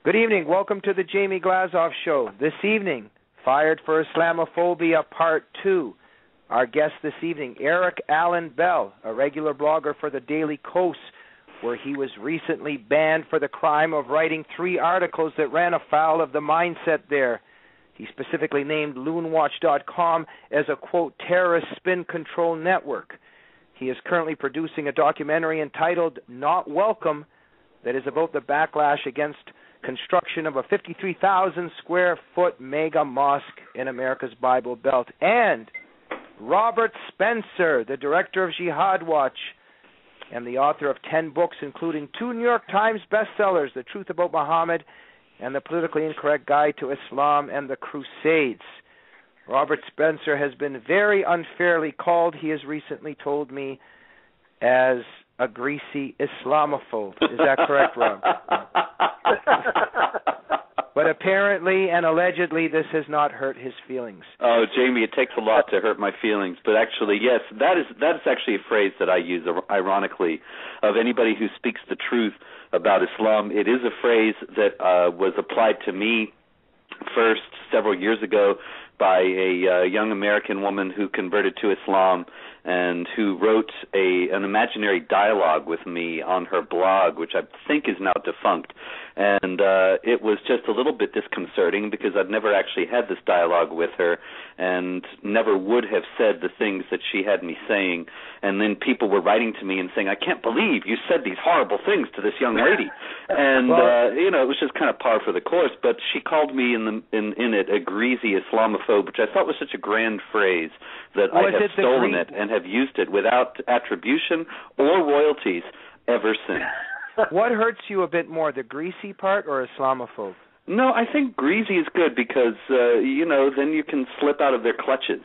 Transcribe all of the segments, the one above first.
Good evening. Welcome to the Jamie Glazov Show. This evening, Fired for Islamophobia Part 2. Our guest this evening, Eric Allen Bell, a regular blogger for the Daily Kos, where he was recently banned for the crime of writing 3 articles that ran afoul of the mindset there. He specifically named loonwatch.com as a, quote, terrorist spin control network. He is currently producing a documentary entitled Not Welcome that is about the backlash against construction of a 53,000 square foot mega mosque in America's Bible Belt. And Robert Spencer, the director of Jihad Watch and the author of 10 books, including 2 New York Times bestsellers, The Truth About Muhammad and The Politically Incorrect Guide to Islam and the Crusades. Robert Spencer has been very unfairly called, he has recently told me, as a greasy Islamophobe. Is that correct, Rob? But apparently and allegedly this has not hurt his feelings. Oh, Jamie, it takes a lot to hurt my feelings. But actually, yes, that is actually a phrase that I use, ironically, of anybody who speaks the truth about Islam. It is a phrase that was applied to me first several years ago by a young American woman who converted to Islam and who wrote an imaginary dialogue with me on her blog, which I think is now defunct. And it was just a little bit disconcerting because I'd never actually had this dialogue with her and never would have said the things that she had me saying. And then people were writing to me and saying, I can't believe you said these horrible things to this young lady. And, it was just kind of par for the course. But she called me in it a greasy Islamophobe, which I thought was such a grand phrase that I have stolen it and have used it without attribution or royalties ever since. What hurts you a bit more, the greasy part or Islamophobe? No, I think greasy is good because, then you can slip out of their clutches.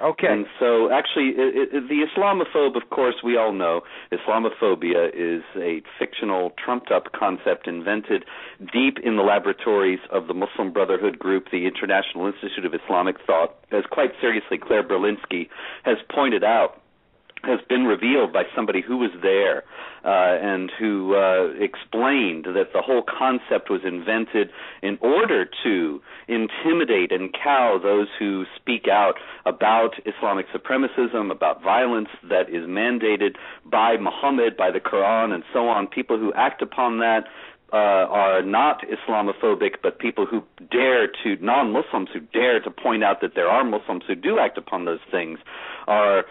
Okay. And so actually the Islamophobe, of course, we all know, Islamophobia is a fictional, trumped-up concept invented deep in the laboratories of the Muslim Brotherhood group, the International Institute of Islamic Thought, as quite seriously Claire Berlinski has pointed out, has been revealed by somebody who was there and who explained that the whole concept was invented in order to intimidate and cow those who speak out about Islamic supremacism, about violence that is mandated by Muhammad, by the Quran, and so on. People who act upon that are not Islamophobic, but people who dare to, non-Muslims who dare to point out that there are Muslims who do act upon those things are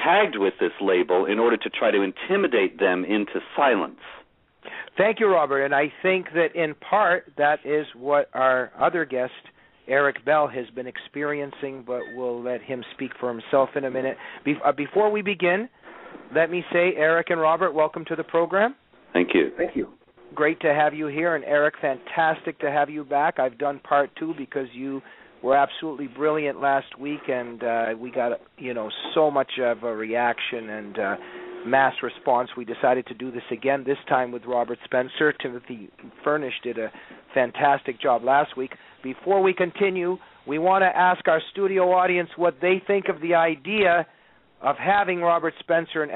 tagged with this label in order to try to intimidate them into silence. Thank you, Robert. And I think that in part that is what our other guest, Eric Bell, has been experiencing, but we'll let him speak for himself in a minute. Before we begin, let me say, Eric and Robert, welcome to the program. Thank you. Thank you. Great to have you here. And Eric, fantastic to have you back. I've done part 2 because you were absolutely brilliant last week, and we got so much of a reaction and mass response. We decided to do this again, this time with Robert Spencer. Timothy Furnish did a fantastic job last week. Before we continue, we want to ask our studio audience what they think of the idea of having Robert Spencer and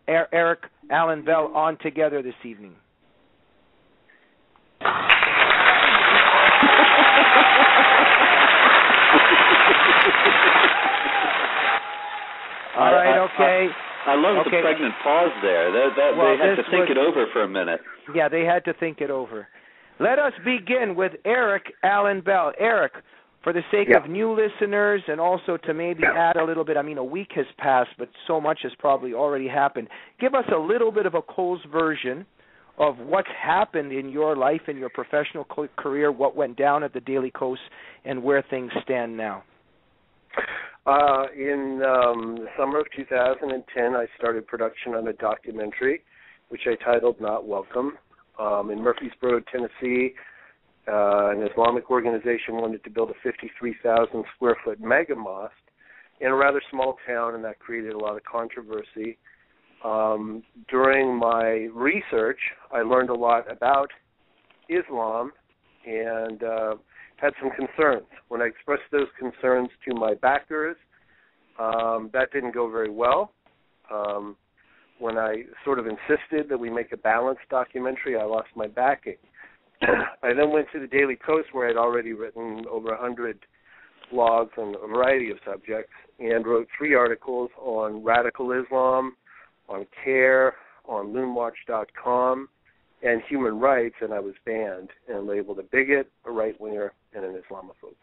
Eric Allen Bell on together this evening. All right, okay. I love the pregnant pause there. They had to think it over for a minute. Yeah, they had to think it over. Let us begin with Eric Allen Bell. Eric, for the sake of new listeners and also to maybe add a little bit, a week has passed, but so much has probably already happened. Give us a little bit of a Coles version of what's happened in your life, in your professional career, what went down at the Daily Kos, and where things stand now. In the summer of 2010, I started production on a documentary, which I titled Not Welcome. In Murfreesboro, Tennessee, an Islamic organization wanted to build a 53,000 square foot mega mosque in a rather small town, and that created a lot of controversy. During my research, I learned a lot about Islam and had some concerns. When I expressed those concerns to my backers, that didn't go very well. When I sort of insisted that we make a balanced documentary, I lost my backing. I then went to the Daily Kos, where I'd already written over 100 blogs on a variety of subjects, and wrote 3 articles on radical Islam, on CARE, on loonwatch.com, and human rights, and I was banned and labeled a bigot, a right-winger, and an Islamophobe.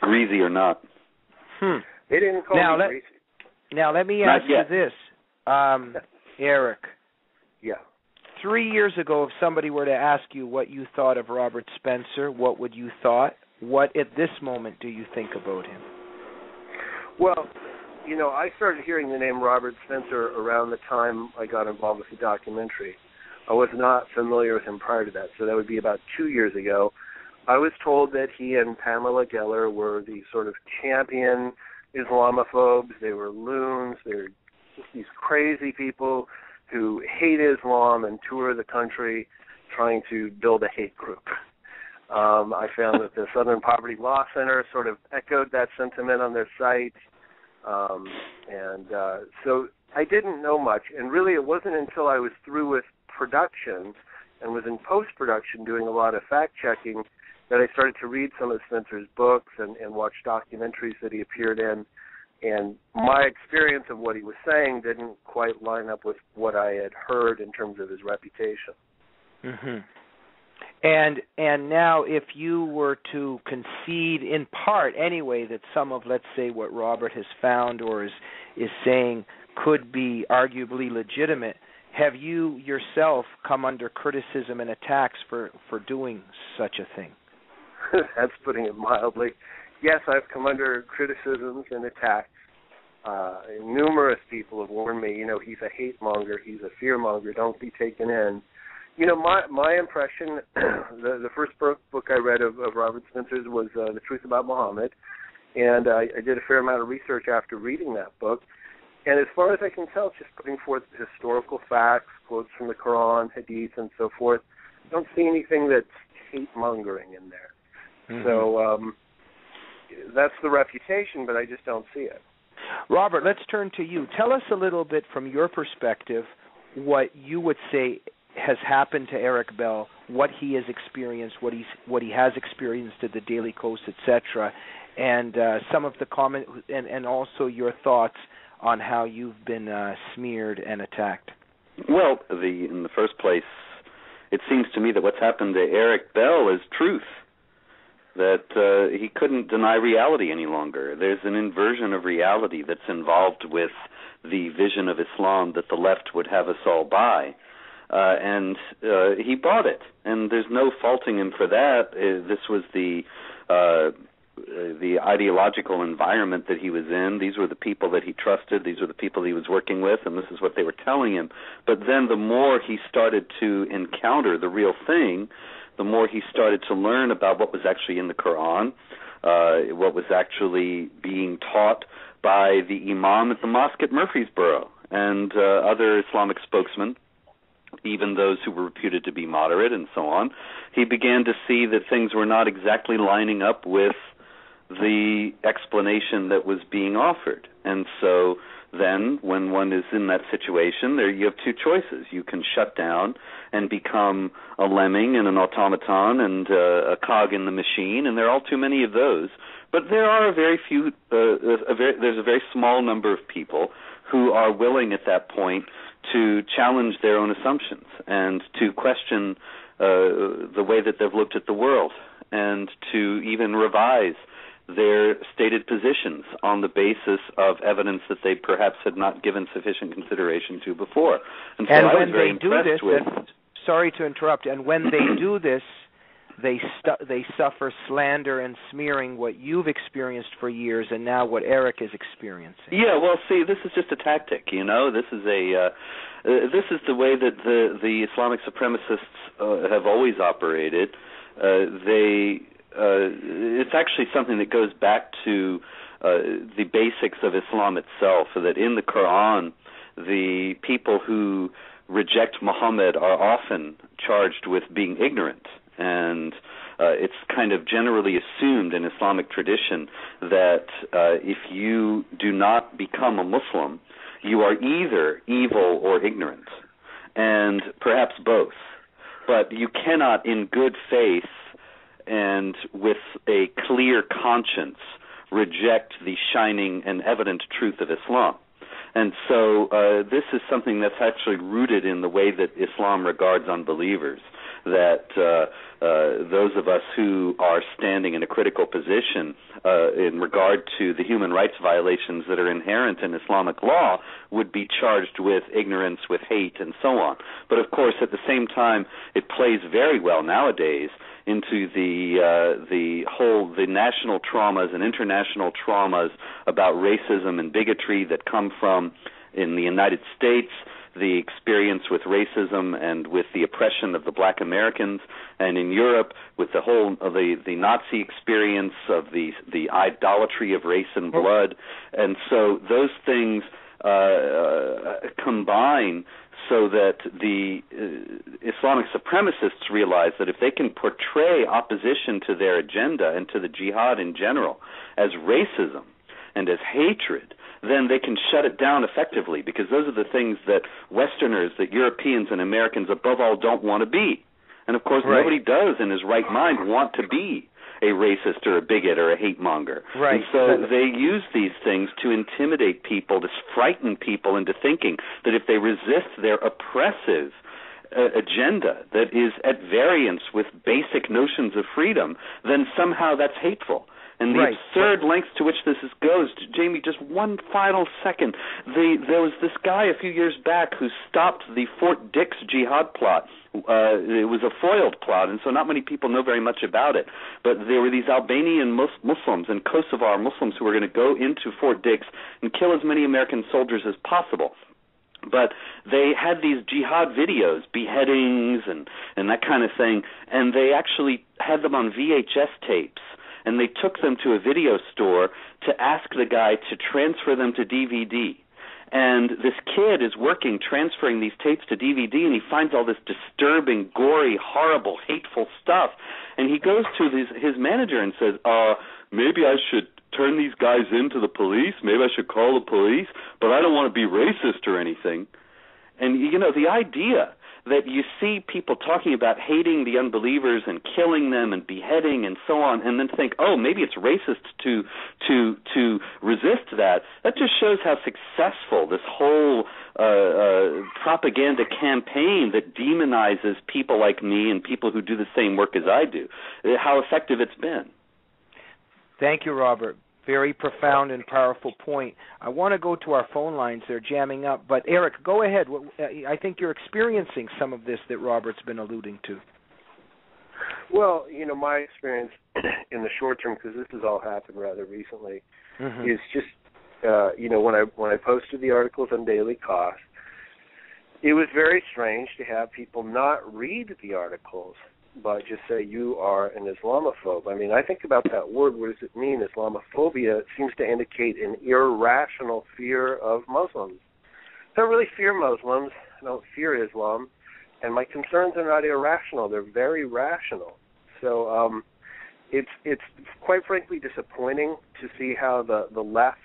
Greasy or not. They didn't call me greasy. Now, let me ask you this, Eric. Yeah. 3 years ago, if somebody were to ask you what you thought of Robert Spencer, what would you thought? What, at this moment, do you think about him? Well, you know, I started hearing the name Robert Spencer around the time I got involved with the documentary. I was not familiar with him prior to that, so that would be about 2 years ago. I was told that he and Pamela Geller were the sort of champion Islamophobes. They were loons. They were just these crazy people who hate Islam and tour the country trying to build a hate group. I found that the Southern Poverty Law Center sort of echoed that sentiment on their site. So I didn't know much, and really it wasn't until I was through with production and was in post-production doing a lot of fact-checking that I started to read some of Spencer's books and watch documentaries that he appeared in, and my experience of what he was saying didn't quite line up with what I had heard in terms of his reputation. Mm-hmm. And now, if you were to concede, in part anyway, that some of, let's say, what Robert has found or is saying could be arguably legitimate, have you yourself come under criticism and attacks for doing such a thing? That's putting it mildly. Yes, I've come under criticisms and attacks. Numerous people have warned me, you know, he's a hate monger, he's a fear monger, don't be taken in. You know, my impression, the first book I read of Robert Spencer's was The Truth About Muhammad, and I did a fair amount of research after reading that book. And as far as I can tell, it's just putting forth historical facts, quotes from the Quran, Hadith, and so forth. I don't see anything that's hate-mongering in there. Mm-hmm. So that's the reputation, but I just don't see it. Robert, let's turn to you. Tell us a little bit from your perspective what you would say has happened to Eric Bell, what he has experienced, what he has experienced at the Daily Kos, etc., and some of the comment and also your thoughts on how you've been smeared and attacked. Well, in the first place, it seems to me that what's happened to Eric Bell is truth, that he couldn't deny reality any longer. There's an inversion of reality that's involved with the vision of Islam that the left would have us all buy. And he bought it, and there's no faulting him for that. This was the ideological environment that he was in. These were the people that he trusted. These were the people he was working with, and this is what they were telling him. But then the more he started to encounter the real thing, the more he started to learn about what was actually in the Quran, what was actually being taught by the imam at the mosque at Murfreesboro and other Islamic spokesmen, even those who were reputed to be moderate and so on. He began to see that things were not exactly lining up with the explanation that was being offered. And so then when one is in that situation, there you have two choices. You can shut down and become a lemming and an automaton and a cog in the machine, and there are all too many of those. But there are there's a very small number of people who are willing at that point to challenge their own assumptions and to question the way that they've looked at the world and to even revise their stated positions on the basis of evidence that they perhaps had not given sufficient consideration to before. And so I was very impressed with... Sorry to interrupt. And when they do this, they suffer slander and smearing what you've experienced for years and now what Eric is experiencing. Yeah, well, see, this is just a tactic, you know. This is the way that the Islamic supremacists have always operated. It's actually something that goes back to the basics of Islam itself, so that in the Quran, the people who reject Muhammad are often charged with being ignorant. And it's kind of generally assumed in Islamic tradition that if you do not become a Muslim, you are either evil or ignorant, and perhaps both. but you cannot, in good faith and with a clear conscience, reject the shining and evident truth of Islam. And so this is something that's actually rooted in the way that Islam regards unbelievers, that those of us who are standing in a critical position in regard to the human rights violations that are inherent in Islamic law would be charged with ignorance, with hate, and so on. But of course, at the same time, it plays very well nowadays into the national traumas and international traumas about racism and bigotry that come from, in the United States, the experience with racism and with the oppression of the black Americans, and in Europe with the whole of the Nazi experience of the idolatry of race and blood. And so those things combine so that the Islamic supremacists realize that if they can portray opposition to their agenda and to the jihad in general as racism and as hatred, then they can shut it down effectively, because those are the things that Westerners, that Europeans and Americans above all don't want to be. And of course, nobody does in his right mind want to be a racist or a bigot or a hate monger. Right. And so they use these things to intimidate people, to frighten people into thinking that if they resist their oppressive agenda that is at variance with basic notions of freedom, then somehow that's hateful. And the absurd lengths to which this goes, Jamie, just one final second. There was this guy a few years back who stopped the Fort Dix jihad plot. It was a foiled plot, and so not many people know very much about it. But there were these Albanian Muslims and Kosovar Muslims who were going to go into Fort Dix and kill as many American soldiers as possible. But they had these jihad videos, beheadings and that kind of thing, and they actually had them on VHS tapes. And they took them to a video store to ask the guy to transfer them to DVD. And this kid is working, transferring these tapes to DVD, and he finds all this disturbing, gory, horrible, hateful stuff. And he goes to his manager and says, maybe I should turn these guys in to the police. Maybe I should call the police, but I don't want to be racist or anything. And, you know, the idea that you see people talking about hating the unbelievers and killing them and beheading and so on, and then think, oh, maybe it's racist to resist that. That just shows how successful this whole propaganda campaign that demonizes people like me and people who do the same work as I do, how effective it's been. Thank you, Robert. Very profound and powerful point. I want to go to our phone lines. They're jamming up. But, Eric, go ahead. I think you're experiencing some of this that Robert's been alluding to. Well, you know, my experience in the short term, because this has all happened rather recently, is just, you know, when I posted the articles on Daily Cost, it was very strange to have people not read the articles, but just say you are an Islamophobe. I mean, I think about that word. What does it mean, Islamophobia? It seems to indicate an irrational fear of Muslims. I don't really fear Muslims. I don't fear Islam. And my concerns are not irrational. They're very rational. So it's quite frankly disappointing to see how the left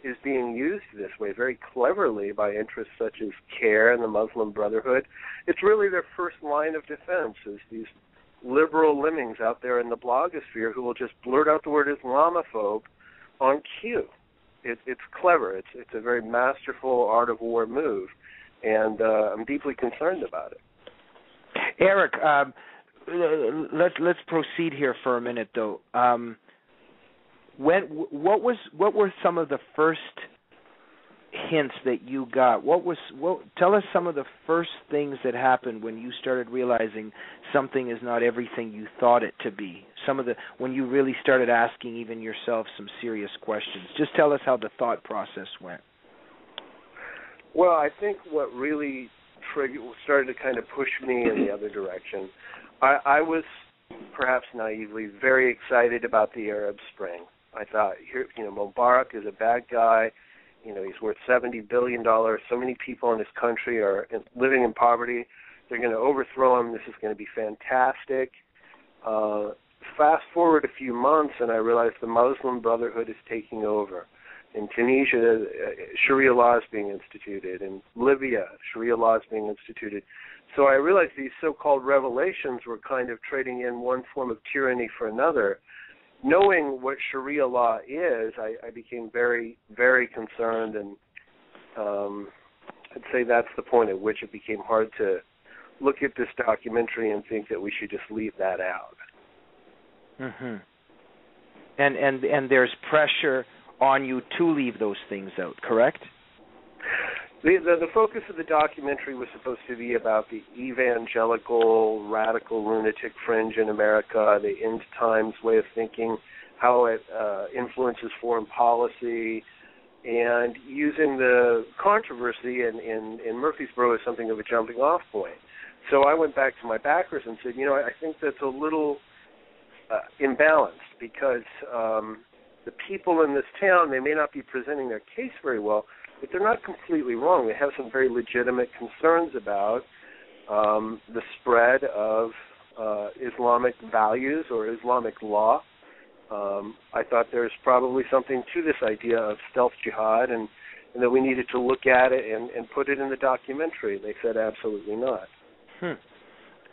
is being used this way very cleverly by interests such as CARE and the Muslim Brotherhood. It's really their first line of defense, is these liberal lemmings out there in the blogosphere who will just blurt out the word Islamophobe on cue. It's clever. It's a very masterful art of war move, and I'm deeply concerned about it. Eric, let's proceed here for a minute, though. What were some of the first hints that you got? Tell us some of the first things that happened when you started realizing something is not everything you thought it to be. When you really started asking even yourself some serious questions. Just tell us how the thought process went. Well, I think what really started to kind of push me in the other direction. I was perhaps naively very excited about the Arab Spring. I thought, Mubarak is a bad guy. You know, he's worth $70 billion. So many people in this country are living in poverty. They're going to overthrow him. This is going to be fantastic. Fast forward a few months, and I realized the Muslim Brotherhood is taking over. In Tunisia, Sharia law is being instituted. In Libya, Sharia law is being instituted. So I realized these so-called revelations were kind of trading in one form of tyranny for another. Knowing what Sharia law is, I became very, very concerned, and I'd say that's the point at which it became hard to look at this documentary and think that we should just leave that out. Mm-hmm. And there's pressure on you to leave those things out, correct? The focus of the documentary was supposed to be about the evangelical, radical, lunatic fringe in America, the end times way of thinking, how it influences foreign policy, and using the controversy in Murfreesboro as something of a jumping-off point. So I went back to my backers and said, I think that's a little imbalanced, because the people in this town, they may not be presenting their case very well, but they're not completely wrong. They have some very legitimate concerns about the spread of Islamic values or Islamic law. I thought there's probably something to this idea of stealth jihad, and that we needed to look at it and put it in the documentary. They said absolutely not.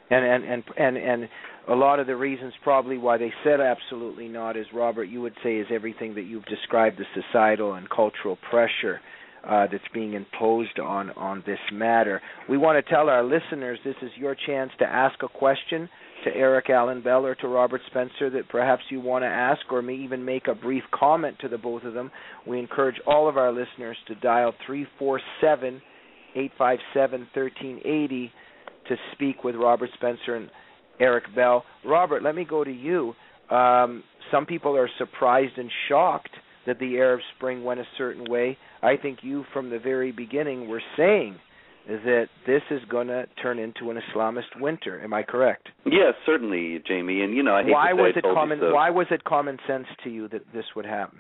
And a lot of the reasons probably why they said absolutely not is, Robert, you would say, is everything that you've described, the societal and cultural pressure that's being imposed on this matter. We want to tell our listeners this is your chance to ask a question to Eric Allen Bell or to Robert Spencer that perhaps you want to ask, or may even make a brief comment to the both of them. We encourage all of our listeners to dial 347-857-1380 to speak with Robert Spencer and Eric Bell. Robert, let me go to you. Some people are surprised and shocked that the Arab Spring went a certain way. I think you, from the very beginning, were saying that this is going to turn into an Islamist winter. Am I correct? Yes, certainly, Jamie. And I hate why to say was I it told common? you so. Why was it common sense to you that this would happen?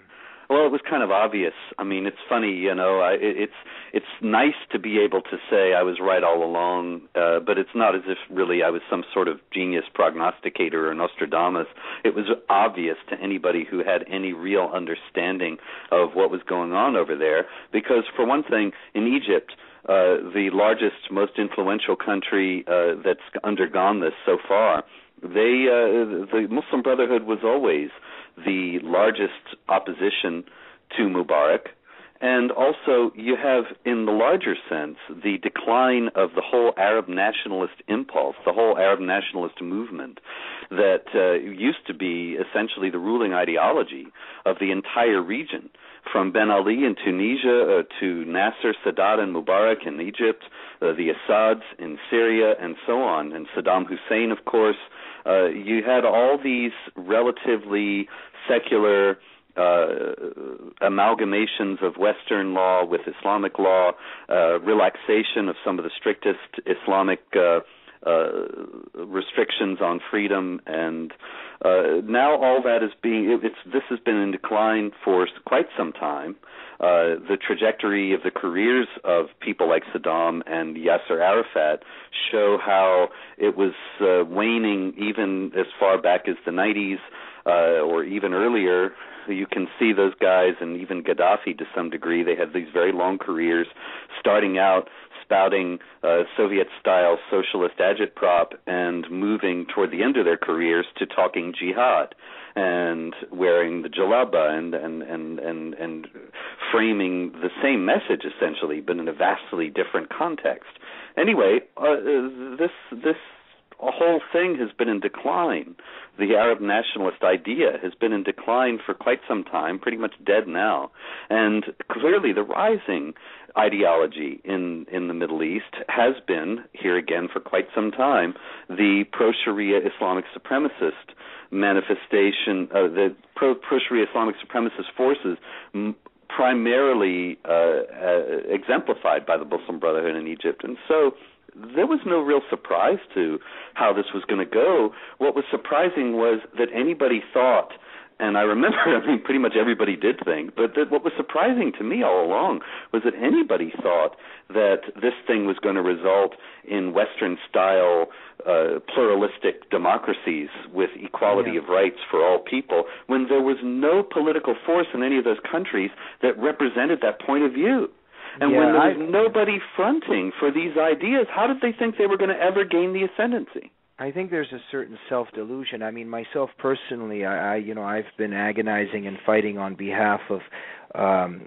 Well, it was kind of obvious. I mean, it's funny, it's nice to be able to say I was right all along, but it's not as if really I was some sort of genius prognosticator or Nostradamus. It was obvious to anybody who had any real understanding of what was going on over there, because for one thing, in Egypt, the largest, most influential country that's undergone this so far, the Muslim Brotherhood was always the largest opposition to Mubarak, and also you have, in the larger sense, the decline of the whole Arab nationalist impulse, the whole Arab nationalist movement that used to be essentially the ruling ideology of the entire region, from Ben Ali in Tunisia to Nasser, Sadat, and Mubarak in Egypt, the Assads in Syria, and so on, and Saddam Hussein, of course. You had all these relatively secular amalgamations of Western law with Islamic law, relaxation of some of the strictest Islamic restrictions on freedom, and now all that is this has been in decline for quite some time. The trajectory of the careers of people like Saddam and Yasser Arafat show how it was waning even as far back as the 90s or even earlier. You can see those guys, and even Gaddafi to some degree, they had these very long careers, starting out spouting Soviet-style socialist agitprop and moving toward the end of their careers to talking jihad and wearing the jalaba and framing the same message essentially, but in a vastly different context. Anyway, this whole thing has been in decline. The Arab nationalist idea has been in decline for quite some time, pretty much dead now. And clearly the rising ideology in the Middle East has been, here again for quite some time, the pro-Sharia Islamic supremacist manifestation, the pro-Sharia Islamic supremacist forces primarily exemplified by the Muslim Brotherhood in Egypt. And so there was no real surprise to how this was going to go. What was surprising was that anybody thought, and I remember, pretty much everybody did think, but what was surprising to me all along was that anybody thought that this thing was going to result in Western-style pluralistic democracies with equality of rights for all people, when there was no political force in any of those countries that represented that point of view. And when there was nobody fronting for these ideas, how did they think they were going to ever gain the ascendancy? I think there's a certain self-delusion. I mean, myself personally, I've been agonizing and fighting on behalf of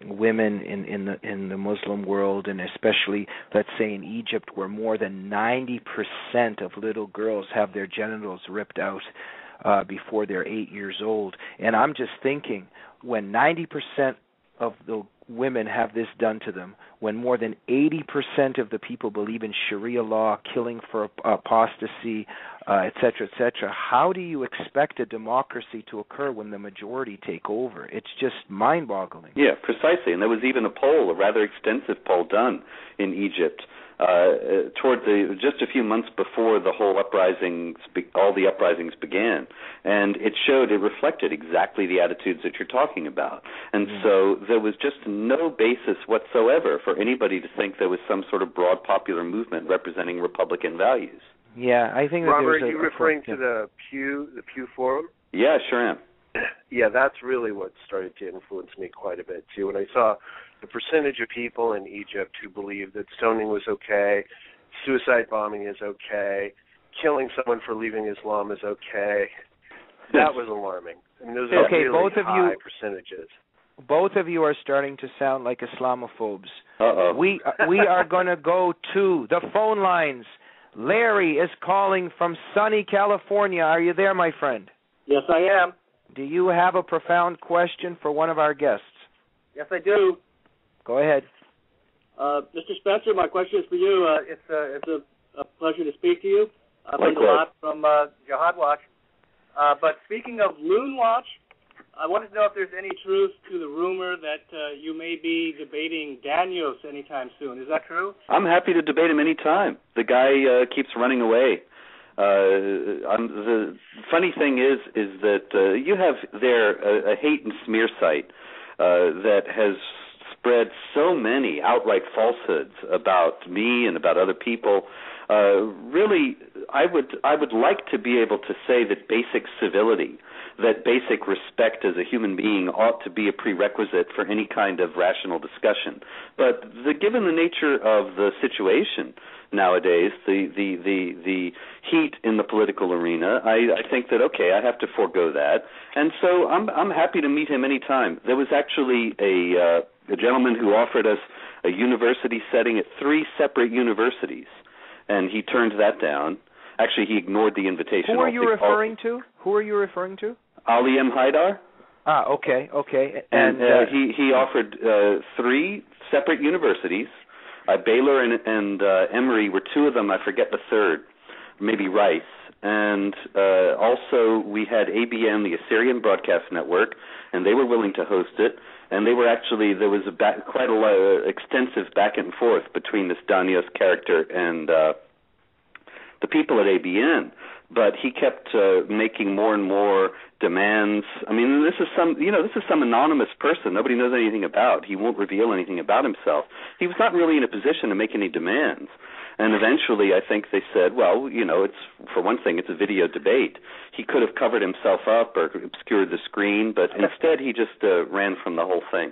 women in the Muslim world, and especially, let's say, in Egypt, where more than 90% of little girls have their genitals ripped out before they're 8 years old. And I'm just thinking, when 90% of the women have this done to them, when more than 80% of the people believe in Sharia law, killing for apostasy, et cetera, how do you expect a democracy to occur when the majority take over? It's just mind-boggling. Yeah, precisely. And there was even a rather extensive poll done in Egypt just a few months before the whole all the uprisings began, and it reflected exactly the attitudes that you're talking about. And so there was just no basis whatsoever for anybody to think there was some sort of broad popular movement representing Republican values. Yeah, I think that Robert, are you referring to the Pew Forum? Yeah, sure am. Yeah, that's really what started to influence me quite a bit, too. When I saw the percentage of people in Egypt who believed that stoning was okay, suicide bombing is okay, killing someone for leaving Islam is okay, that was alarming. I mean, those are really high percentages. Both of you are starting to sound like Islamophobes. Uh-oh. We are going to go to the phone lines. Larry is calling from sunny California. Are you there, my friend? Yes, I am. Do you have a profound question for one of our guests? Yes, I do. Go ahead. Mr. Spencer, my question is for you. It's a pleasure to speak to you. I've learned a lot from Jihad Watch. But speaking of Loon Watch, I wanted to know if there's any truth to the rumor that you may be debating Danios anytime soon. Is that true? I'm happy to debate him anytime. The guy keeps running away. The funny thing is that you have there a hate and smear site that has spread so many outright falsehoods about me and about other people. Really, I would like to be able to say that basic civility, that basic respect as a human being ought to be a prerequisite for any kind of rational discussion. But given the nature of the situation nowadays, the heat in the political arena, I think that, okay, I have to forego that. And so I'm happy to meet him anytime. There was actually a gentleman who offered us a university setting at 3 separate universities, and he turned that down. Actually, he ignored the invitation. Who are you referring to? Ali M. Haidar. Ah, okay. And he offered 3 separate universities. Baylor and Emory were 2 of them. I forget the third, maybe Rice. And also we had ABN, the Assyrian Broadcast Network, and they were willing to host it. And they were actually, there was quite a extensive back and forth between this Danios character and the people at ABN. But he kept making more and more demands. I mean, this is some anonymous person nobody knows anything about. He won't reveal anything about himself. He was not really in a position to make any demands. And eventually, I think they said, well, it's, for one thing, it's a video debate. He could have covered himself up or obscured the screen, but instead he just ran from the whole thing.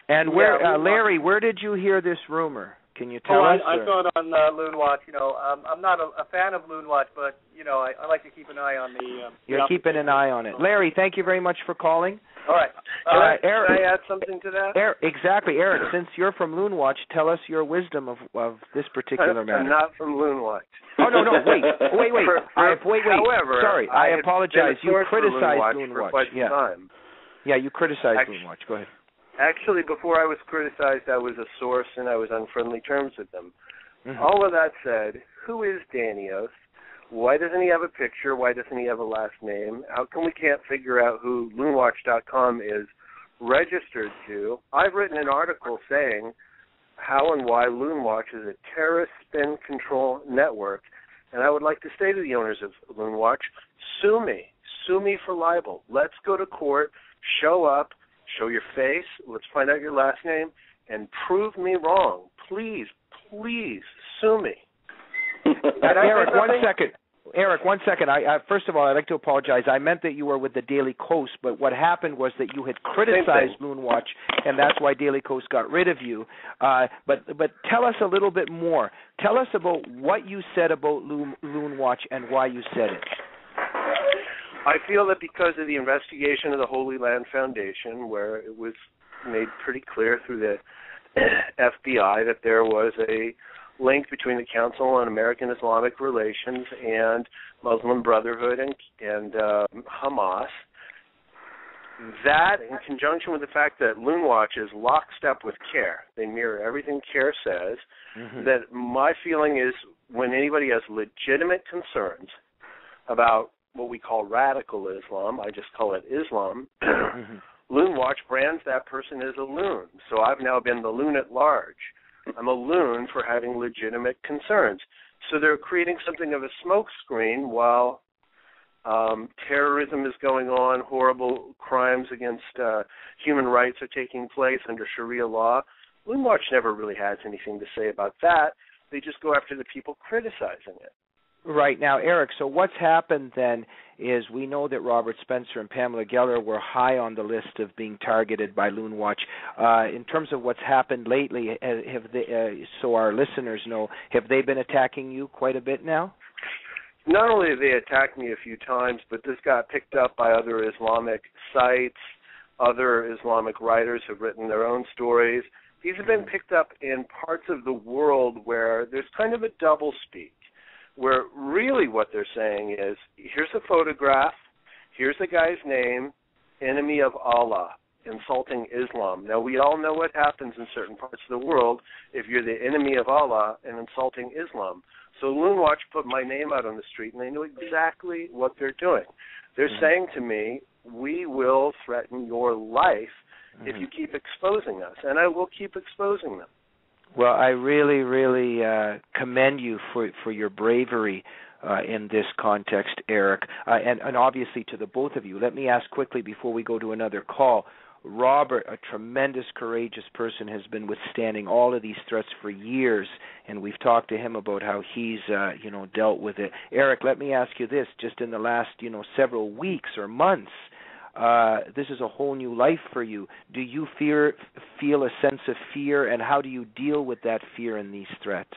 And Larry, where did you hear this rumor? Can you tell us? I saw it on Loon Watch. I'm not a fan of Loon Watch, but I like to keep an eye on the. You're keeping an eye on it, Larry. Thank you very much for calling. All right. Eric, can I add something to that? Exactly, Eric. Since you're from Loon Watch, tell us your wisdom of this particular matter. I'm not from Loon Watch. Oh no! Wait! However, sorry, I apologize. You criticized Loon Watch Loon Watch. for quite some time. Yeah, you criticized Loon Watch. Go ahead. Actually, before I was criticized, I was a source and I was on friendly terms with them. Mm-hmm. All of that said, who is Danios? Why doesn't he have a picture? Why doesn't he have a last name? How come we can't figure out who loonwatch.com is registered to? I've written an article saying how and why Loonwatch is a terrorist spin control network, and I would like to say to the owners of Loonwatch, sue me for libel. Let's go to court, show up, show your face, let's find out your last name, and prove me wrong. Please sue me. Eric, Eric, 1 second. First of all, I'd like to apologize. I meant that you were with the Daily Kos, but what happened was that you had criticized Loon Watch, and that's why Daily Kos got rid of you. But tell us a little bit more. Tell us about what you said about Loon Watch and why you said it. I feel that because of the investigation of the Holy Land Foundation, where it was made pretty clear through the FBI that there was a link between the Council on American Islamic Relations and Muslim Brotherhood and Hamas, that in conjunction with the fact that Loon Watch is lockstep with CARE, they mirror everything CARE says, that my feeling is when anybody has legitimate concerns about what we call radical Islam, I just call it Islam, Loon Watch brands that person as a loon. So I've now been the loon at large. I'm a loon for having legitimate concerns. So they're creating something of a smokescreen while terrorism is going on, horrible crimes against human rights are taking place under Sharia law. Loon Watch never really has anything to say about that. They just go after the people criticizing it. Right. Now, Eric, so what's happened then is we know that Robert Spencer and Pamela Geller were high on the list of being targeted by Loon Watch. In terms of what's happened lately, have they, so our listeners know, have they been attacking you quite a bit now? Not only have they attacked me a few times, but this got picked up by other Islamic sites. Other Islamic writers have written their own stories. These have been picked up in parts of the world where there's kind of a doublespeak, where really what they're saying is, here's a photograph, here's the guy's name, enemy of Allah, insulting Islam. Now, we all know what happens in certain parts of the world if you're the enemy of Allah and insulting Islam. So Loon Watch put my name out on the street, and they know exactly what they're doing. They're saying to me, we will threaten your life if you keep exposing us, and I will keep exposing them. Well, I really, really commend you for your bravery in this context, Eric, and obviously to the both of you. Let me ask quickly before we go to another call. Robert, a tremendous, courageous person, has been withstanding all of these threats for years, and we've talked to him about how he's, dealt with it. Eric, let me ask you this: just in the last, several weeks or months, this is a whole new life for you. Do you feel a sense of fear, and how do you deal with that fear and these threats?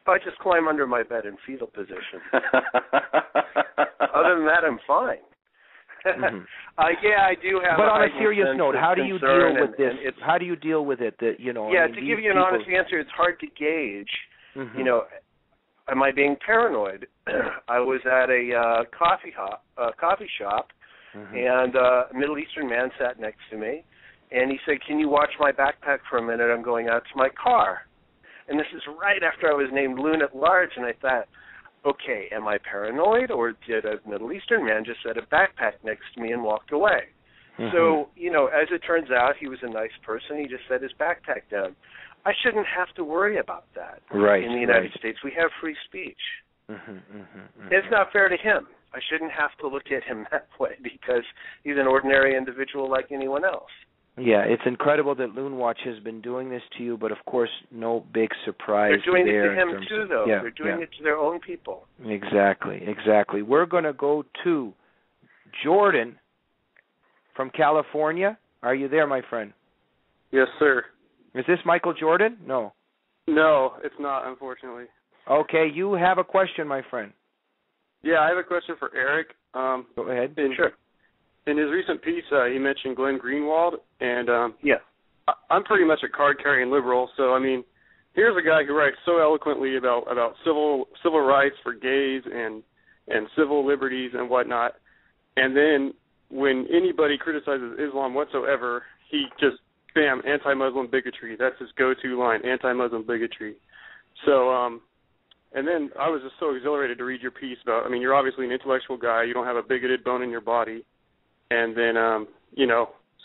I just climb under my bed in fetal position. Other than that, I'm fine. I do have. But on a serious note, how do you deal with this? How do you deal with it? That to give you an honest answer, it's hard to gauge. Am I being paranoid? I was at a coffee shop, and a Middle Eastern man sat next to me, and he said, "Can you watch my backpack for a minute? I'm going out to my car." And this is right after I was named Loon at Large, and I thought, okay, am I paranoid, or did a Middle Eastern man just set a backpack next to me and walked away? So, as it turns out, he was a nice person. He just set his backpack down. I shouldn't have to worry about that. Right. In the United States, we have free speech. It's not fair to him. I shouldn't have to look at him that way because he's an ordinary individual like anyone else. Yeah, it's incredible that Loon Watch has been doing this to you, but of course, no big surprise there. They're doing there it to him too, though. Yeah, they're doing it to their own people. Exactly. We're going to go to Jordan from California. Are you there, my friend? Yes, sir. Is this Michael Jordan? No. No, it's not, unfortunately. Okay, you have a question, my friend. Yeah, I have a question for Eric. Go ahead. Sure. In his recent piece, he mentioned Glenn Greenwald, and I'm pretty much a card-carrying liberal, so, here's a guy who writes so eloquently about civil rights for gays and civil liberties and whatnot, and then when anybody criticizes Islam whatsoever, he just, bam, anti-Muslim bigotry. That's his go-to line, anti-Muslim bigotry. So, and then I was just so exhilarated to read your piece about, you're obviously an intellectual guy. You don't have a bigoted bone in your body. And then,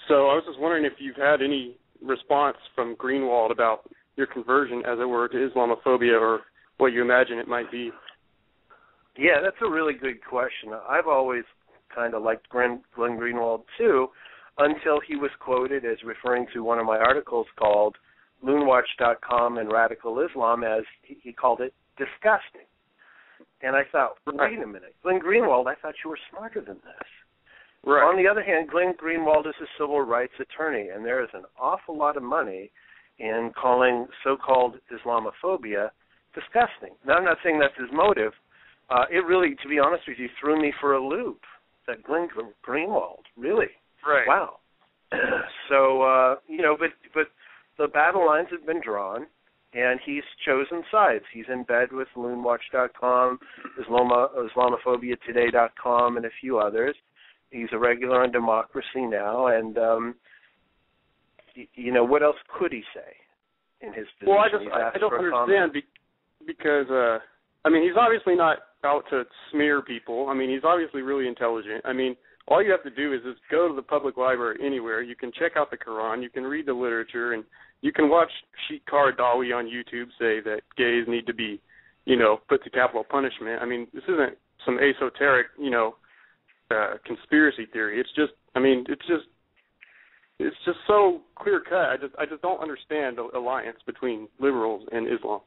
so I was just wondering if you've had any response from Greenwald about your conversion, as it were, to Islamophobia or what you imagine it might be. Yeah, that's a really good question. I've always kind of liked Glenn Greenwald, too, until he was quoted as referring to one of my articles called Loonwatch.com and Radical Islam as he called it disgusting. And I thought, wait a minute, Glenn Greenwald, I thought you were smarter than this. Right. On the other hand, Glenn Greenwald is a civil rights attorney, and there is an awful lot of money in calling so-called Islamophobia disgusting. Now, I'm not saying that's his motive. It really, to be honest with you, threw me for a loop. That Glenn Greenwald, really? Right. Wow. So, but the battle lines have been drawn, and he's chosen sides. He's in bed with LoonWatch.com, IslamoPhobiaToday.com, and a few others. He's a regular on Democracy Now!, and, what else could he say in his position? Well, I don't understand because, he's obviously not out to smear people. I mean, he's obviously really intelligent. I mean, all you have to do is just go to the public library anywhere. You can check out the Quran, you can read the literature, and you can watch Sheikh Qaradawi on YouTube say that gays need to be, put to capital punishment. I mean, this isn't some esoteric, conspiracy theory. It's just so clear cut. I just don't understand the alliance between liberals and Islam.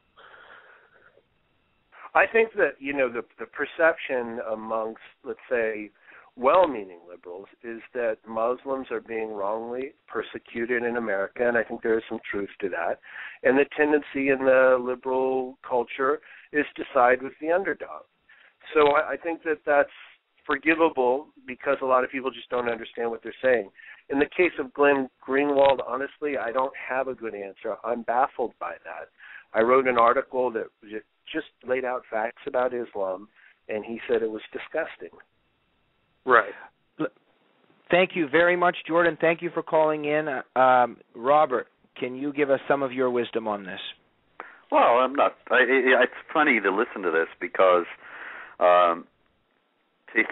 I think that, the perception amongst, let's say, well-meaning liberals is that Muslims are being wrongly persecuted in America, and I think there is some truth to that. And the tendency in the liberal culture is to side with the underdog. So I think that that's forgivable because a lot of people just don't understand what they're saying. In the case of Glenn Greenwald, honestly, I don't have a good answer. I'm baffled by that. I wrote an article that just laid out facts about Islam, and he said it was disgusting. Right. Thank you very much, Jordan. Thank you for calling in. Robert, can you give us some of your wisdom on this? Well, it's funny to listen to this because to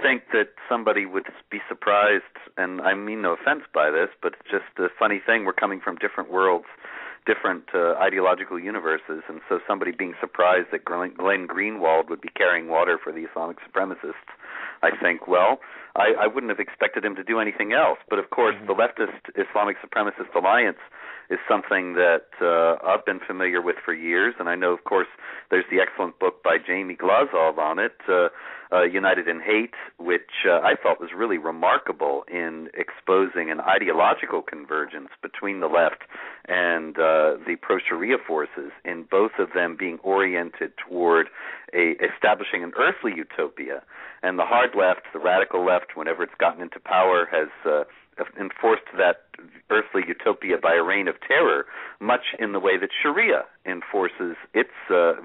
think that somebody would be surprised, and I mean no offense by this, but it's just a funny thing. We're coming from different worlds, different ideological universes, and so somebody being surprised that Glenn Greenwald would be carrying water for the Islamic supremacists, I think, well, I wouldn't have expected him to do anything else. But, of course, the leftist Islamic supremacist alliance is something that I've been familiar with for years, and I know, of course, there's the excellent book by Jamie Glazov on it, United in Hate, which I thought was really remarkable in exposing an ideological convergence between the left and the pro-Sharia forces, in both of them being oriented toward establishing an earthly utopia. And the hard left, the radical left, whenever it's gotten into power, has enforced that earthly utopia by a reign of terror, much in the way that Sharia enforces its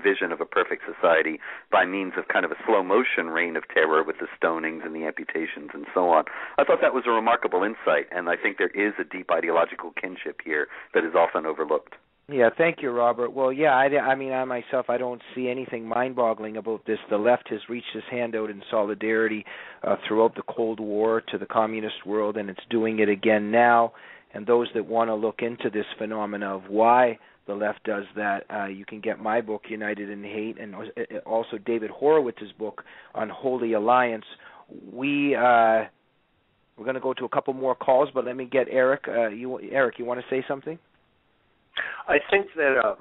vision of a perfect society by means of kind of a slow-motion reign of terror with the stonings and the amputations and so on. I thought that was a remarkable insight, and I think there is a deep ideological kinship here that is often overlooked. Yeah, thank you, Robert. Well, yeah, I mean, I myself, I don't see anything mind-boggling about this. The left has reached its hand out in solidarity throughout the Cold War to the communist world, and it's doing it again now. And those that want to look into this phenomena of why the left does that, you can get my book, United in Hate, and also David Horowitz's book on Holy Alliance. We're going to go to a couple more calls, but let me get Eric. Eric, you want to say something? I think that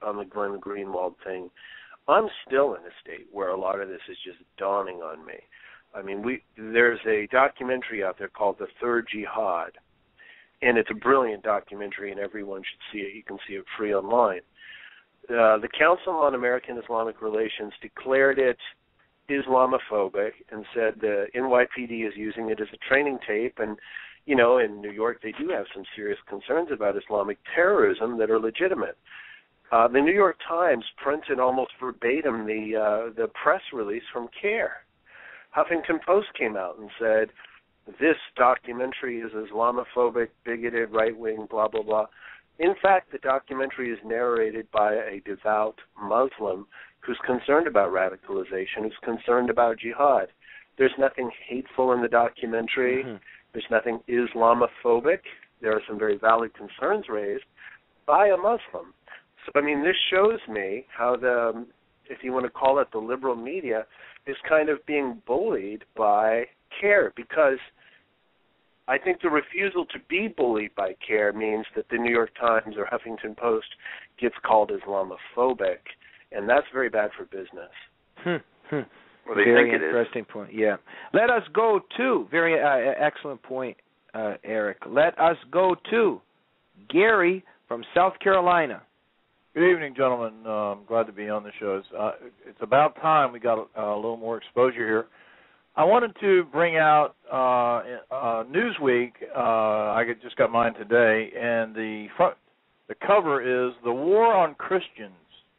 on the Glenn Greenwald thing, I'm still in a state where a lot of this is just dawning on me. I mean, there's a documentary out there called The Third Jihad, and it's a brilliant documentary, and everyone should see it. You can see it free online. The Council on American Islamic Relations declared it Islamophobic and said the NYPD is using it as a training tape, and in New York, they do have some serious concerns about Islamic terrorism that are legitimate. The New York Times printed almost verbatim the press release from CARE. Huffington Post came out and said, this documentary is Islamophobic, bigoted, right-wing, blah, blah, blah. In fact, the documentary is narrated by a devout Muslim who's concerned about radicalization, who's concerned about jihad. There's nothing hateful in the documentary. Mm-hmm. There's nothing Islamophobic. There are some very valid concerns raised by a Muslim. So, I mean, this shows me how if you want to call it the liberal media, is kind of being bullied by CARE, because I think the refusal to be bullied by CARE means that the New York Times or Huffington Post gets called Islamophobic, and that's very bad for business. Or they very think it is. interesting point. Yeah. Let us go to very excellent point, Eric. Let us go to Gary from South Carolina. Good evening, gentlemen. I'm glad to be on the show. It's about time we got a little more exposure here. I wanted to bring out Newsweek. I just got mine today, and the cover is "The War on Christians"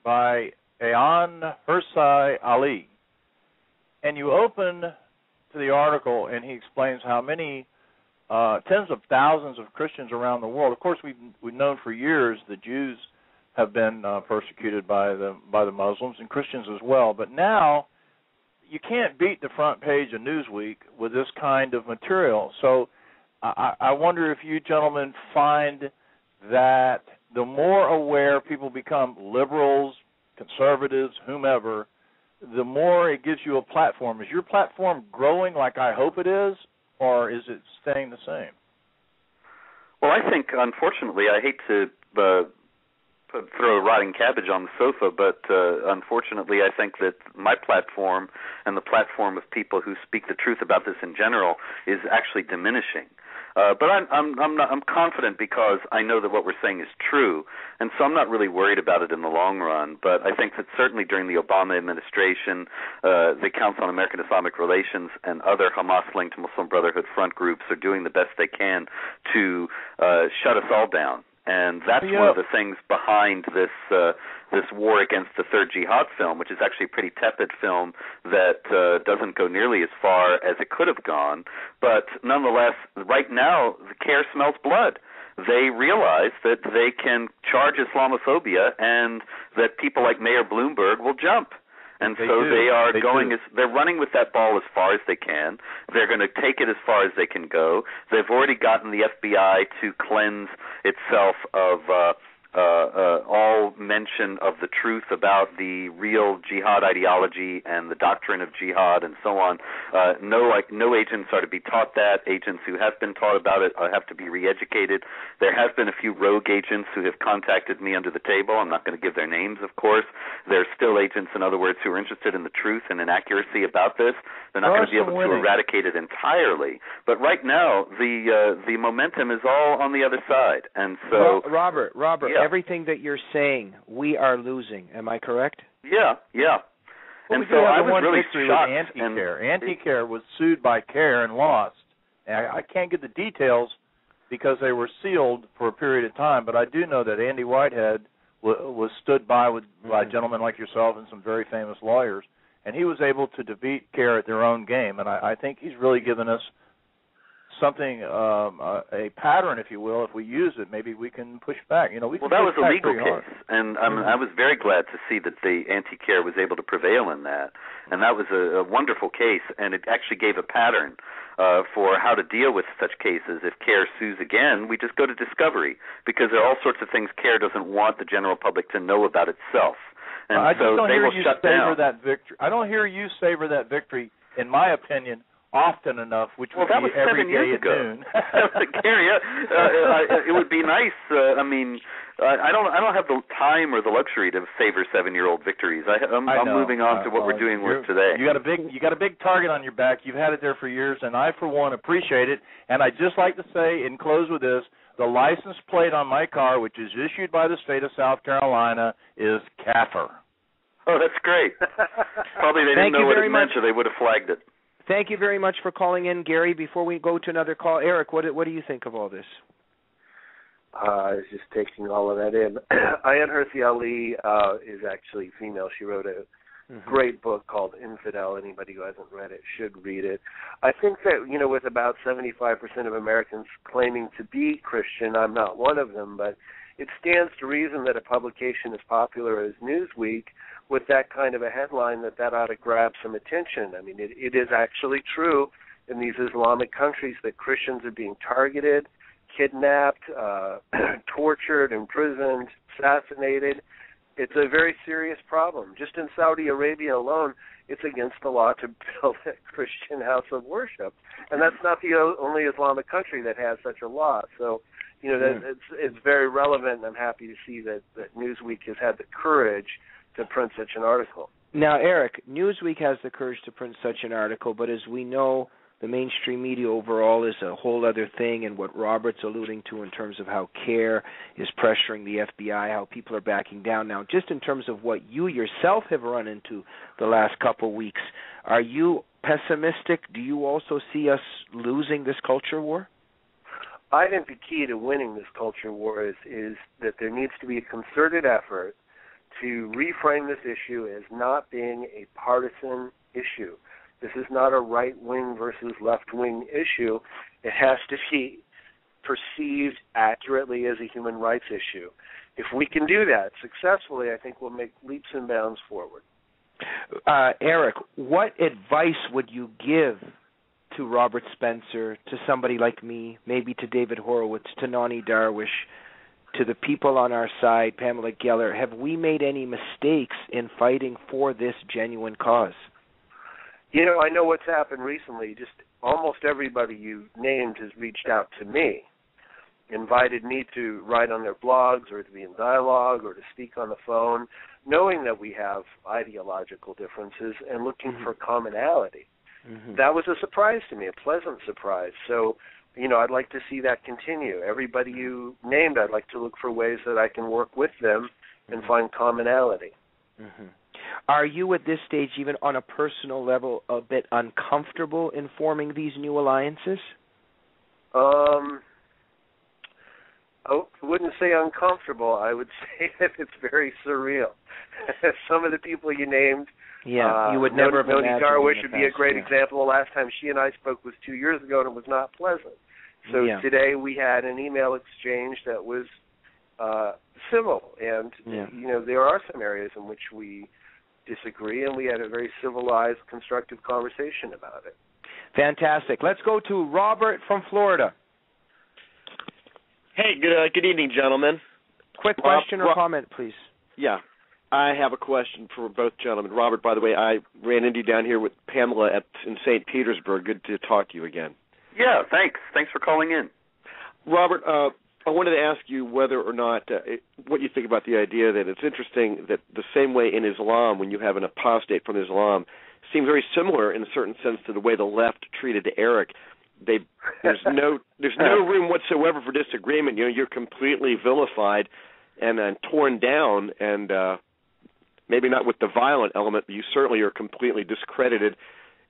by Ayaan Hirsi Ali. And you open to the article, and he explains how many tens of thousands of Christians around the world. Of course, we've known for years the Jews have been persecuted by the Muslims, and Christians as well. But now you can't beat the front page of Newsweek with this kind of material. So I wonder if you gentlemen find that the more aware people become, liberals, conservatives, whomever, the more it gives you a platform. Is your platform growing like I hope it is, or is it staying the same? Well, I think, unfortunately, I hate to throw rotting cabbage on the sofa, but unfortunately I think that my platform and the platform of people who speak the truth about this in general is actually diminishing. But I'm confident because I know that what we're saying is true, and so I'm not really worried about it in the long run. But I think that certainly during the Obama administration, the Council on American Islamic Relations and other Hamas-linked Muslim Brotherhood front groups are doing the best they can to shut us all down. And that's one of the things behind this war against the Third Jihad film, which is actually a pretty tepid film that doesn't go nearly as far as it could have gone. But nonetheless, right now, the CARE smells blood. They realize that they can charge Islamophobia and that people like Mayor Bloomberg will jump. And they're running with that ball as far as they can. They're going to take it as far as they can go. They've already gotten the FBI to cleanse itself of all mention of the truth about the real jihad ideology and the doctrine of jihad and so on. No agents are to be taught that. Agents who have been taught about it have to be re-educated. There have been a few rogue agents who have contacted me under the table. I'm not going to give their names, of course. There's still agents, in other words, who are interested in the truth and in accuracy about this. They're not going to be able to eradicate it entirely. But right now, the momentum is all on the other side. And so, Robert, yeah. Everything that you're saying, we are losing. Am I correct? Yeah. Well, and so I was really shocked. Anti-Care. Anti-Care was sued by CARE and lost. And I can't get the details because they were sealed for a period of time, but I do know that Andy Whitehead was stood by gentlemen like yourself and some very famous lawyers, and he was able to defeat CARE at their own game. And I think he's really given us something, a pattern, if you will. If we use it, maybe we can push back. That was a legal case, and I was very glad to see that the anti-CARE was able to prevail in that, and that was a wonderful case, and it actually gave a pattern for how to deal with such cases. If CARE sues again, we just go to discovery, because there are all sorts of things CARE doesn't want the general public to know about itself, and so they will shut down. I don't hear you savor that victory, in my opinion, often enough, which would that be was every 7 day years at ago. noon. It would be nice. I don't have the time or the luxury to savor 7-year-old victories. I'm moving on to what we're doing with today. You got a big target on your back. You've had it there for years, and I, for one, appreciate it. And I'd just like to say, and close with this: the license plate on my car, which is issued by the state of South Carolina, is Kaffir. Oh, that's great. Probably they didn't know what it meant, or they would have flagged it. Thank you very much for calling in, Gary. Before we go to another call, Eric, what do you think of all this? I was just taking all of that in. Ayaan Hirsi Ali is actually female. She wrote a great book called Infidel. Anybody who hasn't read it should read it. I think that, with about 75% of Americans claiming to be Christian, I'm not one of them, but it stands to reason that a publication as popular as Newsweek, with that kind of a headline, that ought to grab some attention. I mean, it is actually true in these Islamic countries that Christians are being targeted, kidnapped, tortured, imprisoned, assassinated. It's a very serious problem. Just in Saudi Arabia alone, it's against the law to build a Christian house of worship. And that's not the only Islamic country that has such a law. So, it's very relevant, and I'm happy to see that Newsweek has had the courage to print such an article. Now, Eric, Newsweek has the courage to print such an article, but as we know, the mainstream media overall is a whole other thing, and what Robert's alluding to in terms of how CARE is pressuring the FBI, how people are backing down. Now, just in terms of what you yourself have run into the last couple weeks, are you pessimistic? Do you also see us losing this culture war? I think the key to winning this culture war is that there needs to be a concerted effort to reframe this issue as not being a partisan issue. This is not a right-wing versus left-wing issue. It has to be perceived accurately as a human rights issue. If we can do that successfully, I think we'll make leaps and bounds forward. Eric, what advice would you give to Robert Spencer, to somebody like me, maybe to David Horowitz, to Nani Darwish, to the people on our side, Pamela Geller? Have we made any mistakes in fighting for this genuine cause? You know, I know what's happened recently. Just almost everybody you named has reached out to me, invited me to write on their blogs or to be in dialogue or to speak on the phone, knowing that we have ideological differences and looking for commonality. That was a surprise to me, a pleasant surprise. So, you know, I'd like to see that continue. Everybody you named, I'd like to look for ways that I can work with them and find commonality. Are you at this stage, even on a personal level, a bit uncomfortable in forming these new alliances? I wouldn't say uncomfortable. I would say that it's very surreal. Some of the people you named, you would never have imagined. Noni Darwish would be a great example. The last time she and I spoke was 2 years ago, and it was not pleasant. So today we had an email exchange that was civil, and you know, there are some areas in which we disagree, and we had a very civilized, constructive conversation about it. Fantastic. Let's go to Robert from Florida. Hey, good evening, gentlemen. Quick question or comment, please. Yeah, I have a question for both gentlemen. Robert, by the way, I ran into you down here with Pamela in St. Petersburg. Good to talk to you again. Yeah, thanks. Thanks for calling in. Robert, I wanted to ask you whether or not, what you think about the idea that it's interesting that the same way in Islam, when you have an apostate from Islam, seems very similar in a certain sense to the way the left treated Eric. There's no room whatsoever for disagreement. You know, you're completely vilified and torn down, and maybe not with the violent element, but you certainly are completely discredited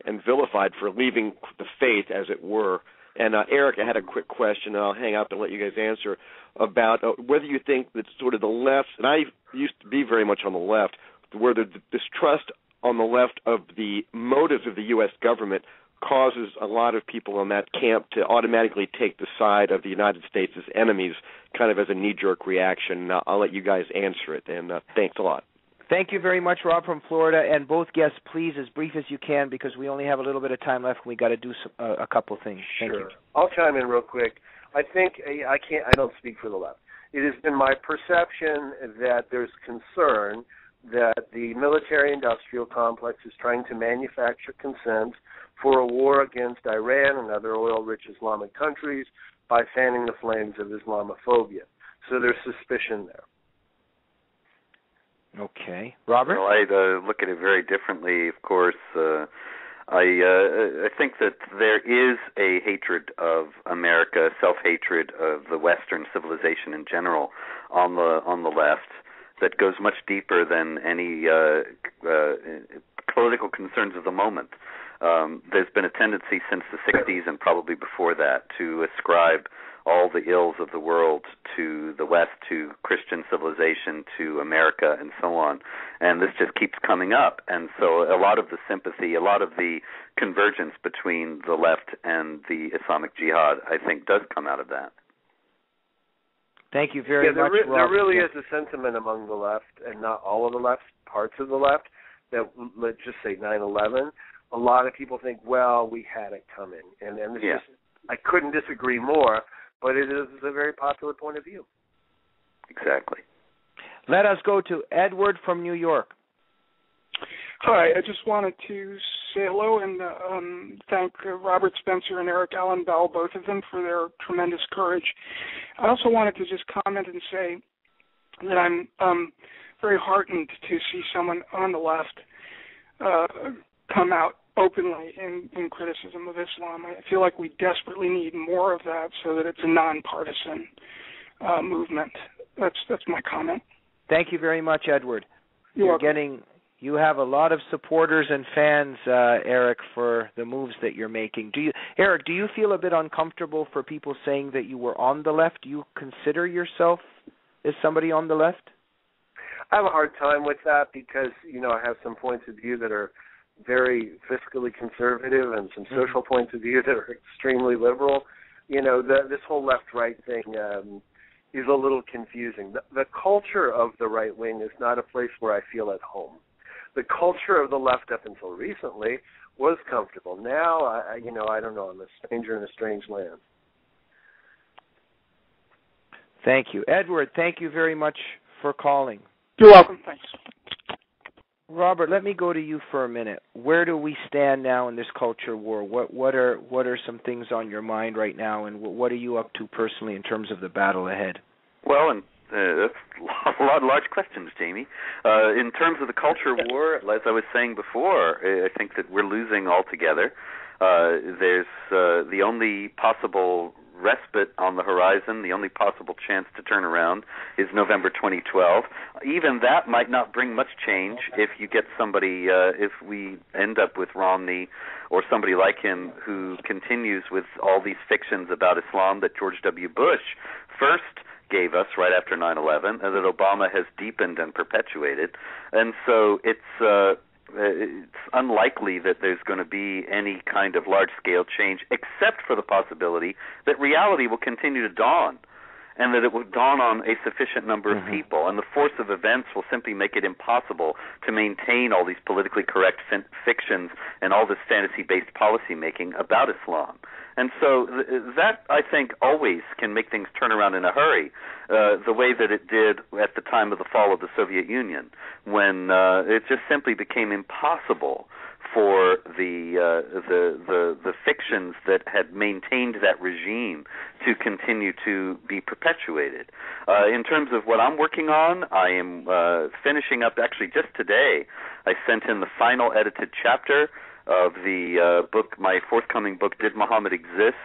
and vilified for leaving the faith, as it were. And Eric, I had a quick question, and I'll hang up and let you guys answer, about whether you think that sort of the left, and I used to be very much on the left, where the distrust on the left of the motives of the U.S. government causes a lot of people in that camp to automatically take the side of the United States as enemies, kind of as a knee-jerk reaction. I'll let you guys answer it, and thanks a lot. Thank you very much, Rob from Florida, and both guests, please, as brief as you can, because we only have a little bit of time left and we got to do a couple things. Thank you. I'll chime in real quick. I think I don't speak for the left. It has been my perception that there's concern that the military-industrial complex is trying to manufacture consent for a war against Iran and other oil-rich Islamic countries by fanning the flames of Islamophobia. So there's suspicion there. Okay. Robert? Well, I look at it very differently, of course. I think that there is a hatred of America, self-hatred of the Western civilization in general on the left that goes much deeper than any political concerns of the moment. There's been a tendency since the 60s and probably before that to ascribe all the ills of the world to the West, to Christian civilization, to America, and so on. And this just keeps coming up. And so a lot of the sympathy, a lot of the convergence between the left and the Islamic Jihad, I think, does come out of that. Thank you very much, Rob. There really is a sentiment among the left, and not all of the left, parts of the left, that, let's just say 9/11, a lot of people think, well, we had it coming. And it's just, I couldn't disagree more, but it is a very popular point of view. Exactly. Let us go to Edward from New York. Hi, I just wanted to say hello and thank Robert Spencer and Eric Allen Bell, both of them, for their tremendous courage. I also wanted to just comment and say that I'm very heartened to see someone on the left come out openly in criticism of Islam. I feel like we desperately need more of that so that it's a nonpartisan movement. That's my comment. Thank you very much, Edward. You're welcome. You have a lot of supporters and fans, Eric, for the moves that you're making. Eric, do you feel a bit uncomfortable for people saying that you were on the left? Do you consider yourself as somebody on the left? I have a hard time with that because, I have some points of view that are very fiscally conservative and some social points of view that are extremely liberal. This whole left-right thing is a little confusing. The culture of the right wing is not a place where I feel at home. The culture of the left up until recently was comfortable. Now, I don't know. I'm a stranger in a strange land. Thank you. Edward, thank you very much for calling. You're welcome. Thanks. Robert, let me go to you for a minute. Where do we stand now in this culture war? What are some things on your mind right now, and what are you up to personally in terms of the battle ahead? Well, that's a lot of large questions, Jamie. In terms of the culture war, as I was saying before, I think that we're losing altogether. There's the only possible respite on the horizon, the only possible chance to turn around is November 2012. Even that might not bring much change if you get somebody, if we end up with Romney or somebody like him who continues with all these fictions about Islam that George W. Bush first gave us right after 9/11 and that Obama has deepened and perpetuated. And so it's unlikely that there's going to be any kind of large-scale change except for the possibility that reality will continue to dawn and that it will dawn on a sufficient number of people. And the force of events will simply make it impossible to maintain all these politically correct fictions and all this fantasy-based policymaking about Islam. And so that, I think, always can make things turn around in a hurry, the way that it did at the time of the fall of the Soviet Union, when it just simply became impossible for the fictions that had maintained that regime to continue to be perpetuated. In terms of what I'm working on, I am finishing up, actually just today, I sent in the final edited chapter of the book, my forthcoming book, Did Muhammad Exist?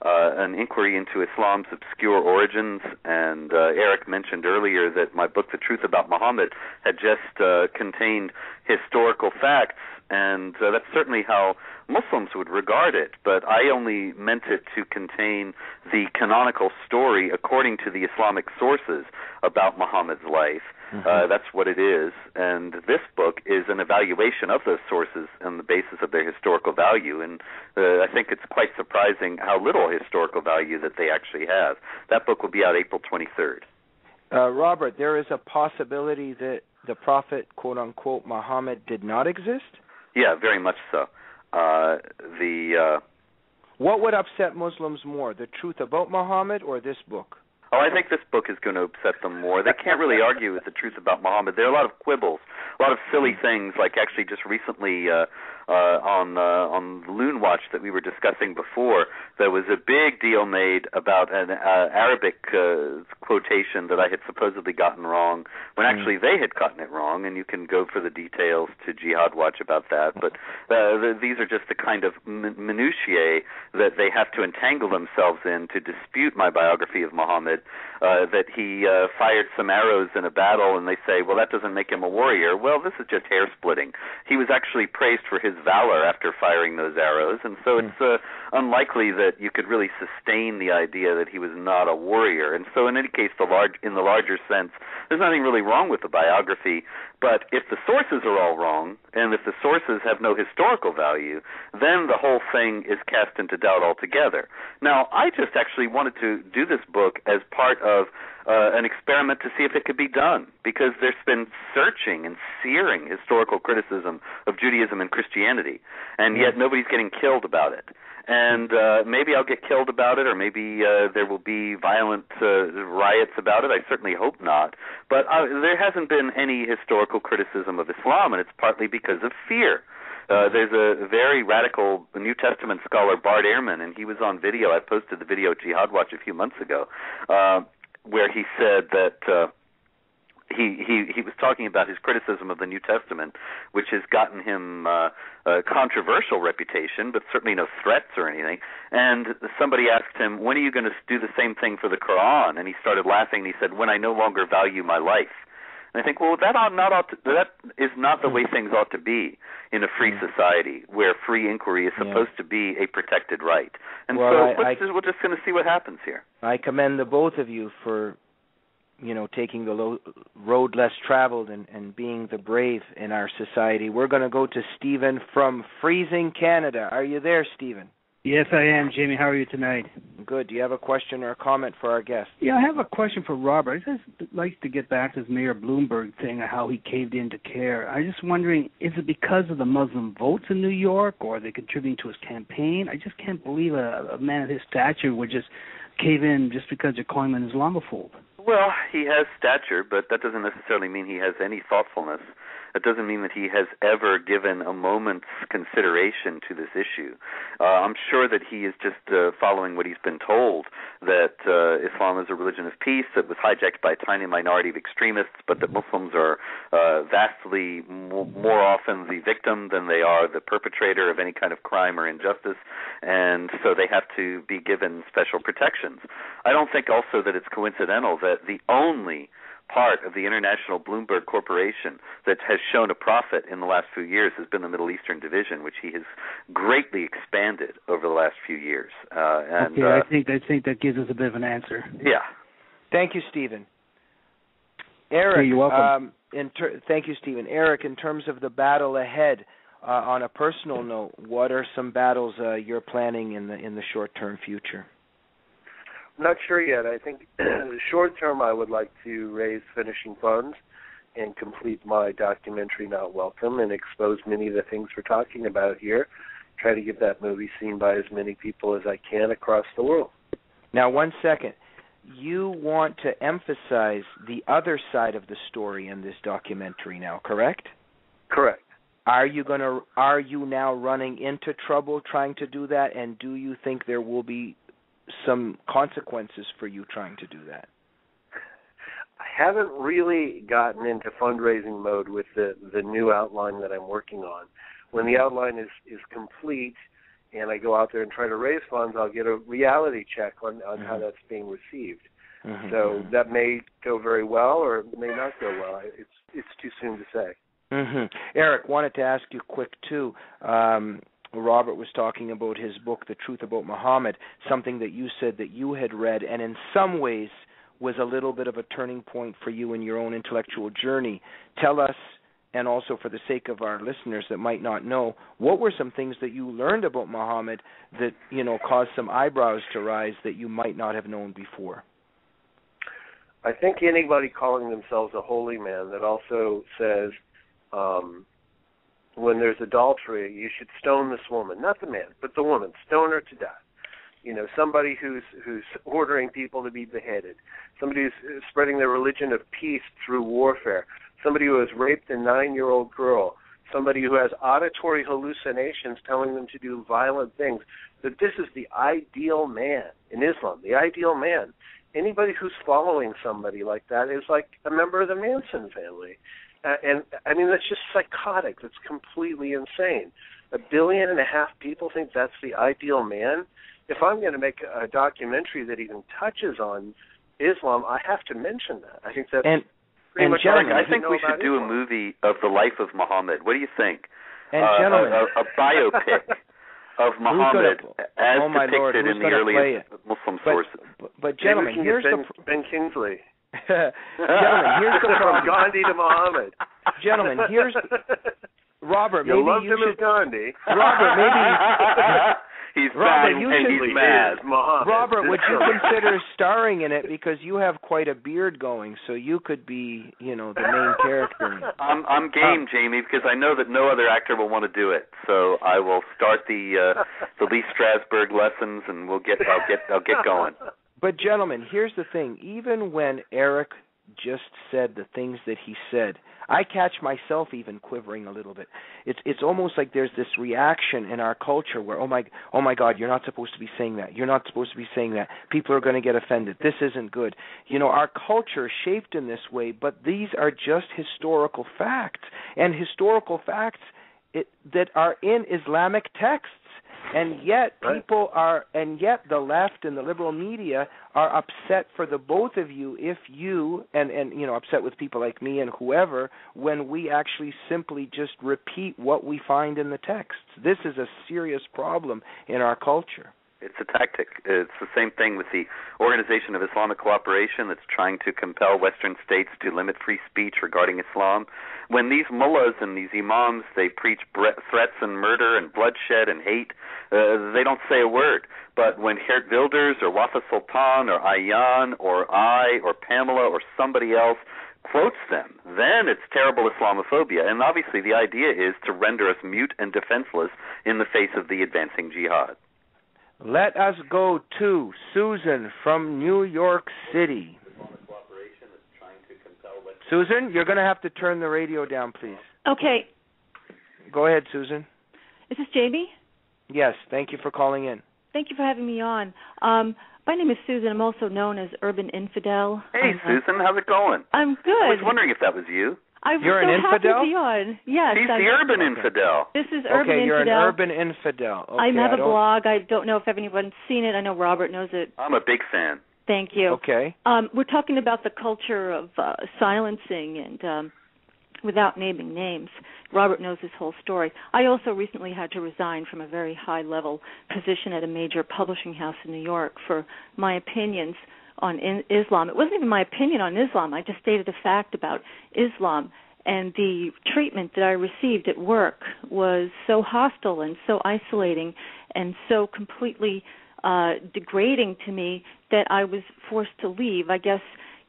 An inquiry into Islam's obscure origins. And Eric mentioned earlier that my book, The Truth About Muhammad, had just contained historical facts, and that's certainly how Muslims would regard it, but I only meant it to contain the canonical story according to the Islamic sources about Muhammad's life. That's what it is, and this book is an evaluation of those sources on the basis of their historical value, and I think it's quite surprising how little historical value that they actually have. That book will be out April 23rd. Robert, there is a possibility that the Prophet, quote-unquote, Muhammad did not exist? Yeah, very much so. What would upset Muslims more, the truth about Muhammad or this book? Oh, I think this book is going to upset them more. They can't really argue with the truth about Muhammad. There are a lot of quibbles, a lot of silly things, like actually just recently on Loon Watch that we were discussing before, there was a big deal made about an Arabic quotation that I had supposedly gotten wrong, when actually they had gotten it wrong, and you can go for the details to Jihad Watch about that. But these are just the kind of minutiae that they have to entangle themselves in to dispute my biography of Muhammad, that he fired some arrows in a battle, and they say, well, that doesn't make him a warrior. Well, this is just hair-splitting. He was actually praised for his valor after firing those arrows, and so it's unlikely that you could really sustain the idea that he was not a warrior. And so in any case, in the larger sense, there's nothing really wrong with the biography, but if the sources are all wrong, and if the sources have no historical value, then the whole thing is cast into doubt altogether. Now, I just actually wanted to do this book as part of an experiment to see if it could be done, because there's been searching and searing historical criticism of Judaism and Christianity, and yet nobody's getting killed about it. And maybe I'll get killed about it, or maybe there will be violent riots about it. I certainly hope not. But there hasn't been any historical criticism of Islam, and it's partly because of fear. There's a very radical New Testament scholar, Bart Ehrman, and he was on video. I posted the video at Jihad Watch a few months ago, where he said that he was talking about his criticism of the New Testament, which has gotten him a controversial reputation, but certainly no threats or anything. And somebody asked him, when are you going to do the same thing for the Quran? And he started laughing, and he said, when I no longer value my life. And I think, well, that is not the way things ought to be in a free society, where free inquiry is supposed to be a protected right. And we're just going to see what happens here. I commend the both of you for, taking the road less traveled and being the brave in our society. We're going to go to Stephen from freezing Canada. Are you there, Stephen? Yes, I am, Jamie. How are you tonight? Good. Do you have a question or a comment for our guest? Yeah, I have a question for Robert. I just like to get back to this Mayor Bloomberg thing and how he caved into CARE. I'm just wondering, is it because of the Muslim votes in New York, or are they contributing to his campaign? I just can't believe a man of his stature would just cave in just because you're calling him an Islamophobe. Well, he has stature, but that doesn't necessarily mean he has any thoughtfulness. It doesn't mean that he has ever given a moment's consideration to this issue. I'm sure that he is just following what he's been told, that Islam is a religion of peace that was hijacked by a tiny minority of extremists, but that Muslims are vastly more often the victim than they are the perpetrator of any kind of crime or injustice, and so they have to be given special protections. I don't think also that it's coincidental that the only part of the international Bloomberg Corporation that has shown a profit in the last few years has been the Middle Eastern division, which he has greatly expanded over the last few years. Okay, I think that gives us a bit of an answer. Yeah. Thank you, Stephen. Eric, you're welcome. Thank you, Stephen. Eric, in terms of the battle ahead, on a personal note, what are some battles you're planning in the short-term future? I'm not sure yet. I think the short term I would like to raise finishing funds and complete my documentary Not Welcome and expose many of the things we're talking about here. Try to get that movie seen by as many people as I can across the world. Now, 1 second. You want to emphasize the other side of the story in this documentary now, correct? Correct. Are you now running into trouble trying to do that, and do you think there will be some consequences for you trying to do that? I haven't really gotten into fundraising mode with the new outline that I'm working on. When the outline is complete and I go out there and try to raise funds, I'll get a reality check on how that's being received. So that may go very well or it may not go well. It's too soon to say. Eric, wanted to ask you quick too. Robert was talking about his book, The Truth About Muhammad, something that you said that you had read and in some ways was a little bit of a turning point for you in your own intellectual journey. Tell us, and also for the sake of our listeners that might not know, what were some things that you learned about Muhammad that, caused some eyebrows to rise that you might not have known before? I think anybody calling themselves a holy man that also says, when there's adultery, you should stone this woman, not the man, but the woman, stone her to death. Somebody who's ordering people to be beheaded, somebody who's spreading their religion of peace through warfare, somebody who has raped a 9-year-old girl, somebody who has auditory hallucinations telling them to do violent things, that this is the ideal man in Islam, the ideal man. Anybody who's following somebody like that is like a member of the Manson family. And I mean, that's just psychotic. That's completely insane. 1.5 billion people think that's the ideal man. If I'm going to make a documentary that even touches on Islam, I have to mention that. I think that's pretty much all I think we should do a movie of the life of Muhammad. What do you think? And gentlemen, a biopic of Muhammad as depicted in the earliest Muslim sources. But gentlemen, here's Ben Kingsley. Gentlemen, here's the from Gandhi to Muhammad. Gentlemen, here's Robert. You maybe loved you him should. as Gandhi. Robert, maybe. He's Robert, back and he's mad. Robert, would you consider starring in it because you have quite a beard going, so you could be, the main character. I'm game, Jamie, because I know that no other actor will want to do it. So I will start the Lee Strasberg lessons, and I'll get going. But gentlemen, here's the thing: even when Eric just said the things that he said, I catch myself even quivering a little bit. It's almost like there's this reaction in our culture where, oh my God, you're not supposed to be saying that. You're not supposed to be saying that. People are going to get offended. This isn't good. Our culture is shaped in this way, but these are just historical facts, and historical facts that are in Islamic texts. And yet the left and the liberal media are upset for the both of you if you, and upset with people like me and whoever, when we actually simply just repeat what we find in the texts. This is a serious problem in our culture. It's a tactic. It's the same thing with the Organization of Islamic Cooperation that's trying to compel Western states to limit free speech regarding Islam. When these mullahs and these imams, they preach threats and murder and bloodshed and hate, they don't say a word. But when Geert Wilders or Wafa Sultan or Ayaan or I or Pamela or somebody else quotes them, then it's terrible Islamophobia. And obviously the idea is to render us mute and defenseless in the face of the advancing jihad. Let us go to Susan from New York City. Susan, you're going to have to turn the radio down, please. Okay. Go ahead, Susan. Is this Jamie? Yes, thank you for calling in. Thank you for having me on. My name is Susan. I'm also known as Urban Infidel. Hey, Susan, how's it going? I'm good. I was wondering if that was you. You're an infidel? Happy to be on. Yes. He's the urban infidel. This is Urban Infidel. Okay, you're an urban infidel. Okay, I have a blog. I don't know if anyone's seen it. I know Robert knows it. I'm a big fan. Thank you. Okay. We're talking about the culture of silencing and without naming names. Robert knows this whole story. I also recently had to resign from a very high-level position at a major publishing house in New York for my opinions on Islam. It wasn't even my opinion on Islam. I just stated a fact about Islam. And the treatment that I received at work was so hostile and so isolating and so completely degrading to me that I was forced to leave. I guess,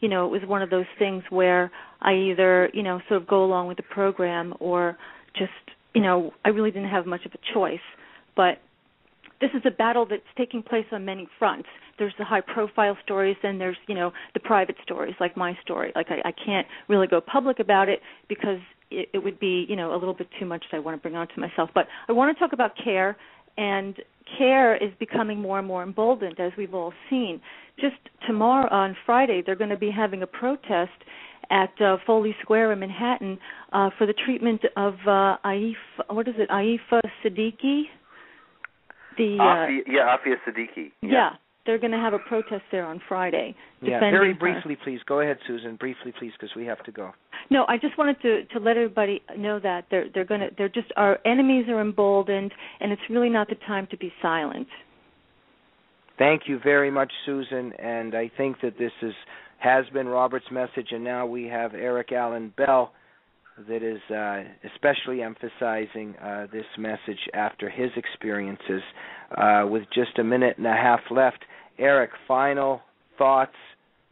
it was one of those things where I either, sort of go along with the program or just, I really didn't have much of a choice. But this is a battle that's taking place on many fronts. There's the high-profile stories, and there's, the private stories, like my story. Like I can't really go public about it because it would be, a little bit too much that I want to bring onto myself. But I want to talk about CARE, and CARE is becoming more and more emboldened, as we've all seen. Just tomorrow, on Friday, they're going to be having a protest at Foley Square in Manhattan for the treatment of Aifa Siddiqui. Afia Siddiqui. Yeah, they're going to have a protest there on Friday. Yeah, very briefly, please. Go ahead, Susan. Briefly, please, because we have to go. No, I just wanted to let everybody know that our enemies are emboldened, and it's really not the time to be silent. Thank you very much, Susan. And I think that this has been Robert's message, and now we have Eric Allen Bell that is especially emphasizing this message after his experiences. With just a minute and a half left, Eric, final thoughts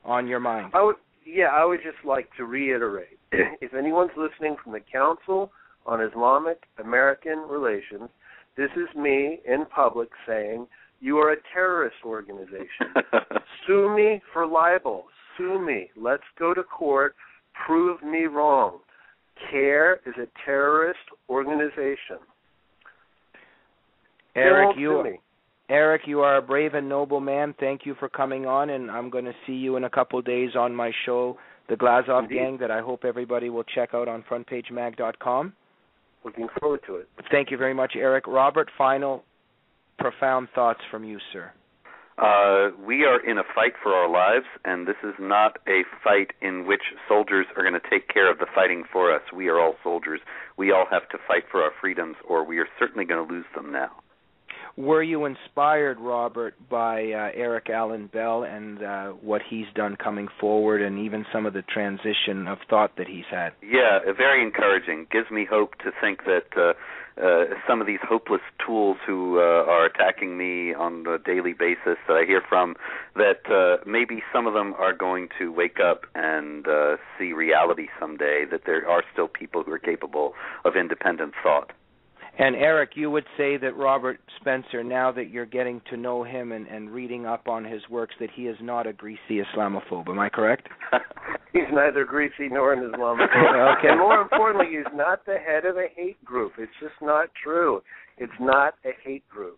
on your mind? I would just like to reiterate, if anyone's listening from the Council on Islamic American Relations, this is me in public saying, you are a terrorist organization. Sue me for libel. Sue me. Let's go to court. Prove me wrong. CARE is a terrorist organization. Eric, you are a brave and noble man. Thank you for coming on, and I'm going to see you in a couple days on my show, The Glazov Indeed. Gang, that I hope everybody will check out on frontpagemag.com. Looking forward to it. Thank you very much, Eric. Robert, final profound thoughts from you, sir. We are in a fight for our lives, and this is not a fight in which soldiers are going to take care of the fighting for us. We are all soldiers. We all have to fight for our freedoms, or we are certainly going to lose them now. Were you inspired, Robert, by Eric Allen Bell and what he's done coming forward, and even some of the transition of thought that he's had? Yeah, very encouraging. Gives me hope to think that some of these hopeless tools who are attacking me on a daily basis that I hear from, that maybe some of them are going to wake up and see reality someday, that there are still people who are capable of independent thought. And Eric, you would say that Robert Spencer, now that you're getting to know him and reading up on his works, that he is not a greasy Islamophobe. Am I correct? He's neither greasy nor an Islamophobe. Okay. And more importantly, he's not the head of a hate group. It's just not true. It's not a hate group.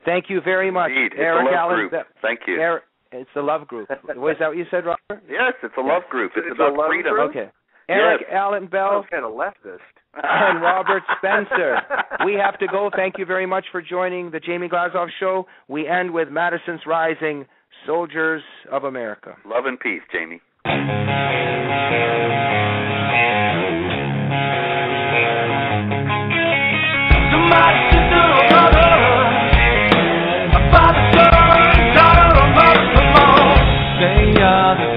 Thank you very much, Indeed. Eric it's a love Allen. group. Thank you. It's a love group. Was that what you said, Robert? Yes, it's a love group. It's about freedom. Group? Okay. Eric Allen Bell. Kind of leftist. And Robert Spencer. We have to go. Thank you very much for joining the Jamie Glazov Show. We end with Madison's Rising, Soldiers of America. Love and peace, Jamie. Somebody sister or brother, a father, son, daughter, or mother, come on. They are the